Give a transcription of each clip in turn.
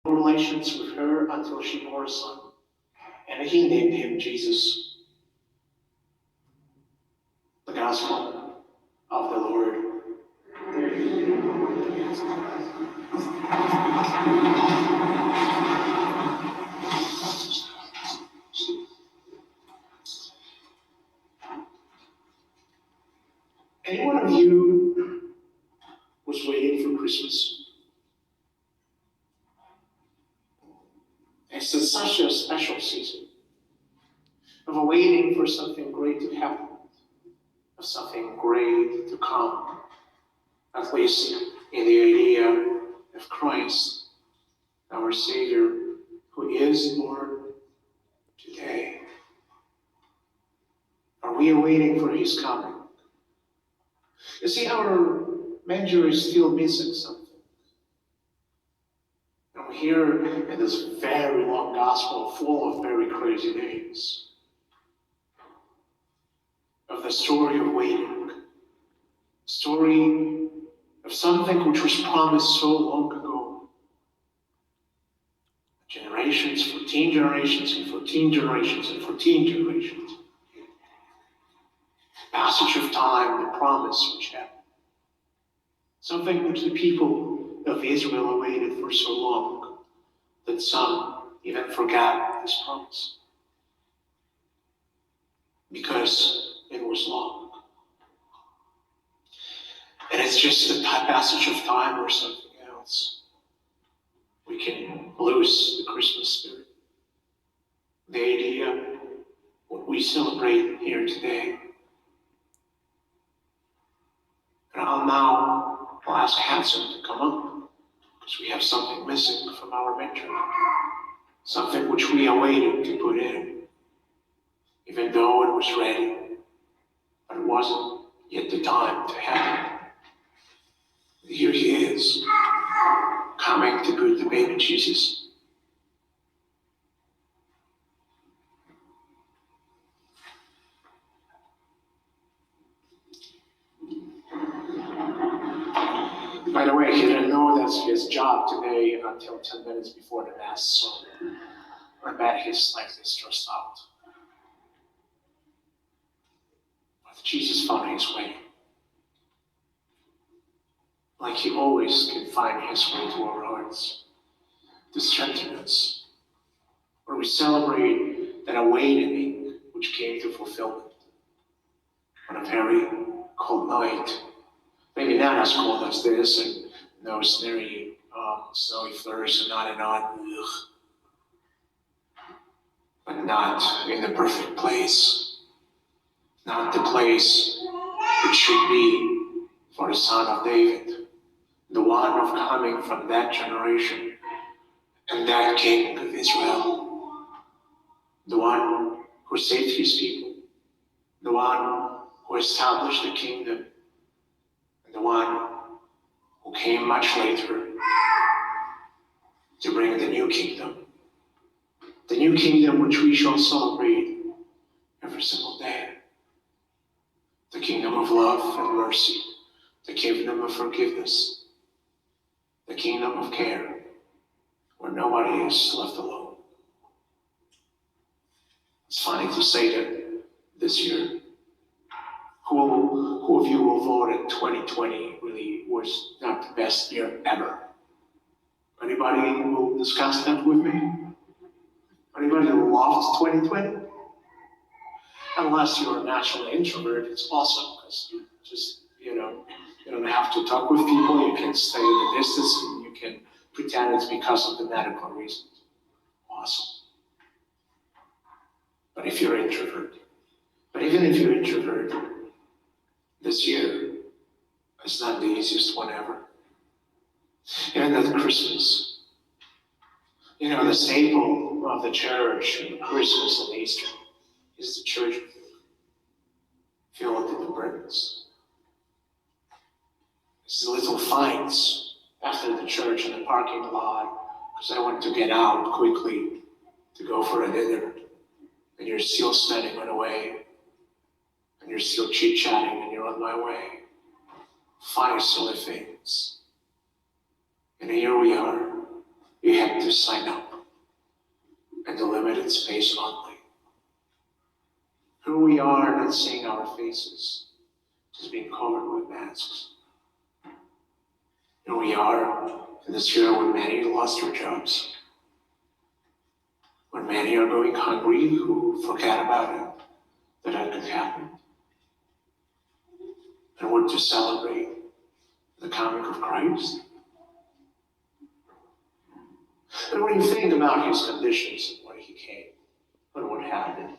relations with her until she bore a son, and he named him Jesus. The Gospel of the Lord. Any one of you was waiting for Christmas? It's such a special season of waiting for something great to happen, of something great to come, at least in the idea of Christ, our Savior, who is born today. Are we waiting for his coming? You see, our manger is still missing something. And we're here in this very long gospel full of very crazy names, of the story of waiting, story of something which was promised so long ago. Generations, 14 generations, and 14 generations, and 14 generations. Passage of time, the promise which happened. Something which the people of Israel awaited for so long that some even forgot this promise. Because it was long. And it's just a passage of time or something else. We can lose the Christmas spirit. The idea, what we celebrate here today. And I'll ask Hanson to come up, because we have something missing from our manger. Something which we are waiting to put in, even though it was ready, but it wasn't yet the time to happen. Here he is, coming to put the baby Jesus. By the way, he didn't know that's his job today until 10 minutes before the Mass, so I bet he's slightly stressed out. But Jesus found his way. Like he always can find his way to our hearts, to strengthen us, where we celebrate that awakening which came to fulfillment on a very cold night. Maybe not as cold as this, and no snowy flurries and on and on. Ugh. But not in the perfect place. Not the place it should be for the Son of David, the one of coming from that generation, and that King of Israel, the one who saved his people, the one who established the kingdom, and the one who came much later to bring the new kingdom which we shall celebrate every single day, the kingdom of love and mercy, the kingdom of forgiveness, the kingdom of care, where nobody is left alone. It's funny to say that this year, who of you will vote that 2020 really was not the best year ever? Anybody will discuss that with me? Anybody loved 2020? Unless you're a natural introvert, it's awesome, because you just, you don't have to talk with people, you can stay at a distance, and you can pretend it's because of the medical reasons. Awesome. But if you're an introvert, even if you're an introvert, this year is not the easiest one ever. Even at Christmas, the staple of the church, Christmas and Easter, is the church filled with the burdens. It's the little fights after the church in the parking lot, because I want to get out quickly to go for a dinner, and you're still standing on the way, and you're still chit-chatting, and you're on my way. Funny, silly things. And here we are, you had to sign up in the limited space only. Here we are, not seeing our faces, just being covered with masks. Here we are in this year when many lost their jobs, when many are going hungry who forget about it, that could happen. And we're to celebrate the coming of Christ. And when you think about his conditions and when he came, and what happened,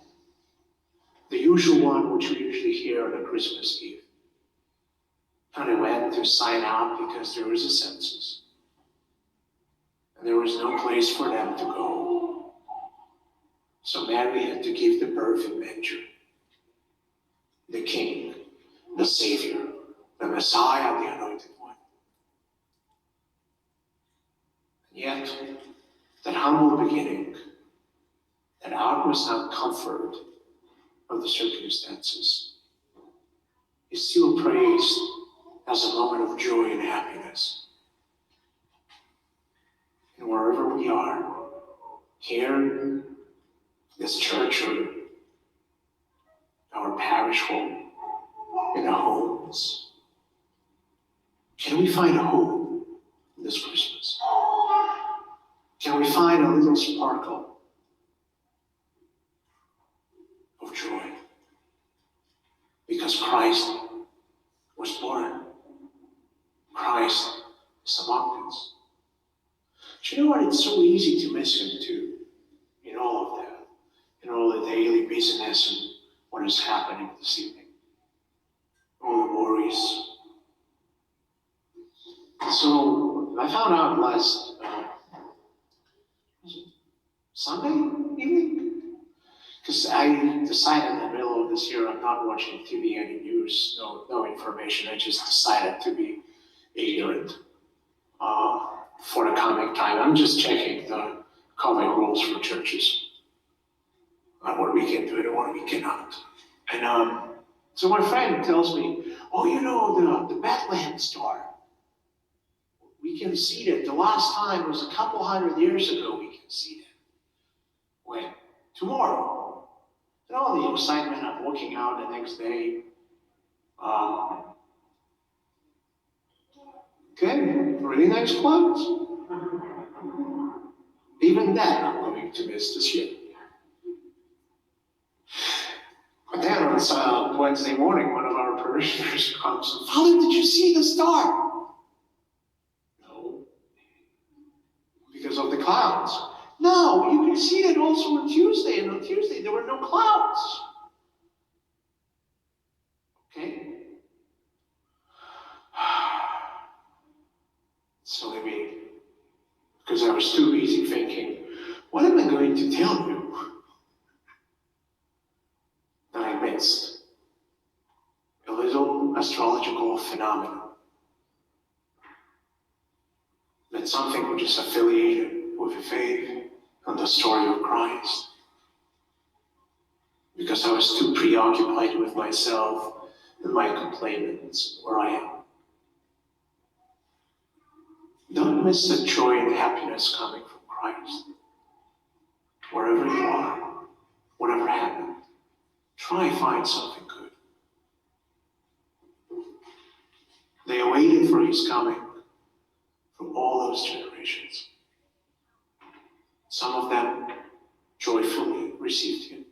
the usual one which we usually hear on a Christmas Eve, and they went to sign up because there was a census, and there was no place for them to go. So Mary had to give the birth in manger. The King, the Savior, the Messiah, the Anointed One. And yet, that humble beginning, that outward not comfort of the circumstances, is still praised as a moment of joy and happiness. And wherever we are, here in this church or our parish home, in our homes, can we find a hope this Christmas? Can we find a little sparkle of joy? Because Christ was born. Christ is among us. Do you know what? It's so easy to miss him too, in all of that, in all the daily busyness and what is happening this evening, all the worries. So I found out last Sunday evening, because I decided in the middle of this year I'm not watching TV, any news, no information. I just decided to be ignorant for the coming time. I'm just checking the COVID rules for churches on what we can do and what we cannot. And so my friend tells me, oh, you know, the Bethlehem star, we can see that. The last time was a couple 100 years ago we can see that. When? Tomorrow. And all the excitement of looking out the next day. Okay, really nice clouds. Even that I'm going to miss this year. But then on Wednesday morning, one of our parishioners comes and, Father, did you see the star? No. Because of the clouds. No, you can see it also on Tuesday, and on Tuesday there were no clouds. Okay? So maybe, because I was too busy thinking, what am I going to tell you? That I missed a little astrological phenomenon. That something which is affiliated with the faith and the story of Christ. Because I was too preoccupied with myself and my complaints where I am. Don't miss the joy and happiness coming from Christ. Wherever you are, whatever happened, try find something good. They awaited for his coming from all those generations. Some of them joyfully received him.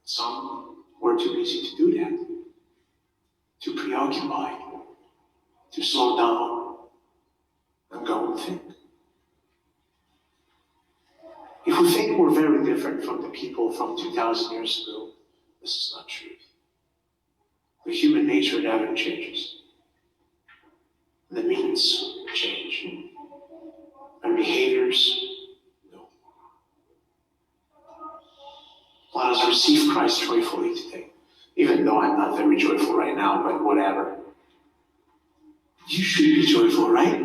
Some were too busy to do that, too preoccupied, to slow down and go and think. If we think we're very different from the people from 2,000 years ago, this is not true. The human nature never changes. The means change. Our behaviors, no. Let us receive Christ joyfully today. Even though I'm not very joyful right now, but whatever. You should be joyful, right?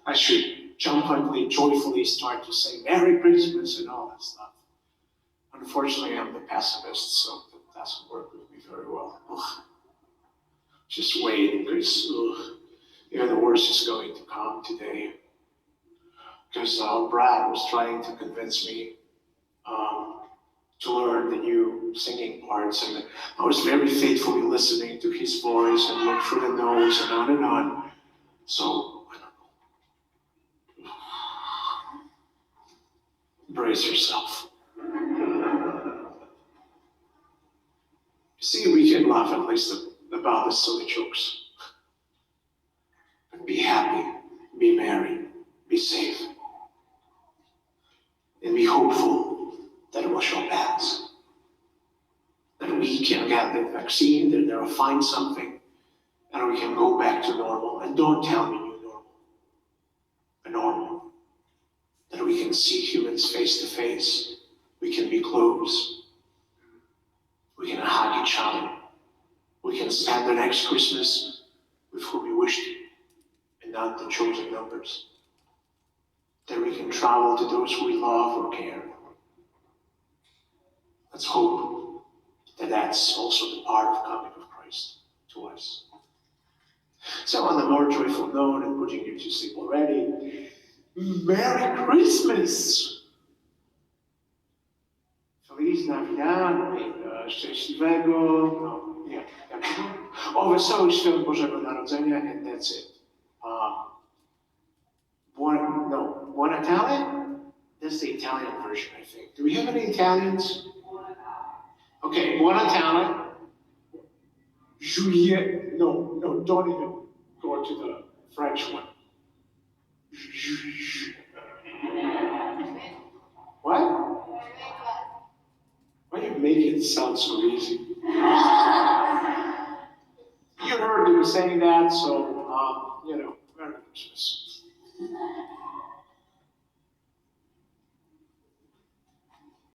I should jumpantly, joyfully start to say Merry Christmas and all that stuff. Unfortunately, I'm the pessimist, so that doesn't work with me very well. Ugh. Just wait, because The worst is going to come today. Because Brad was trying to convince me to learn the new singing parts, and I was very faithfully listening to his voice and look through the notes and on and on. So, I don't know. Brace yourself. See, we can laugh at least about the silly jokes. But be happy, be merry, be safe, and be hopeful that it will shall pass. That we can get the vaccine, that they'll find something, and we can go back to normal. And don't tell me new normal. A normal. That we can see humans face to face. We can be close. We can hug each other. We can spend the next Christmas with who we wish to, and not the chosen numbers. That we can travel to those we love or care. Let's hope that that's also the part of coming of Christ to us. So on the more joyful note, and putting you to sleep already, Merry Christmas! Feliz Navidad, szczęśliwego, wesołych świąt Bożego Narodzenia, and that's it. Buon Natale? That's the Italian version, I think. Do we have any Italians? Okay, Buon Natale. Juillet. No, don't even go to the French one. What? Why do you make it sound so easy? You heard me saying that, so, Merry Christmas.